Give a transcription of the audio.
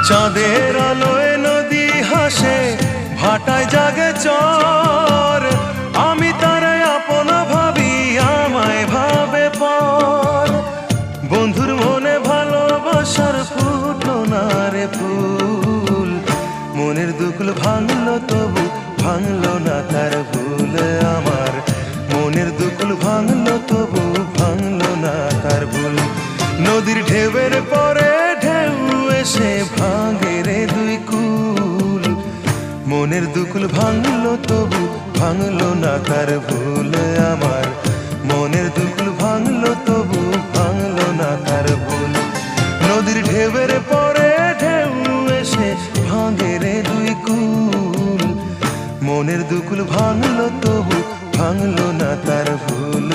চাঁদের আলোয় নদী হাসে, ভাটায় জাগে চর। আমি তারাই আপন ভাবি, আমায় ভাবে পর। বন্ধুর মনে ভালোবাসার ফুটলো না রে ফুল। মনের দুকুল ভাঙলো তবু ভাঙলো না তার ভুল আমার। মনের দুকুল ভাঙলো তবু ভাঙলো না তার ভুল। নদীর ঢেউয়ের পরে ঢেউ এসে ভাঙে রে দুই কুল। মনের দুকুল ভাঙলো তবু ভাঙলো না তার ভুল আমার। মনের দুকুল ভাঙলো তবু ভাঙলো না তার ভুল। নদীর ঢেউয়ের পরে ঢেউ এসে ভাঙে রে দুই কুল। মনের দুকুল ভাঙলো তবু ভাঙলো না তার ভুল।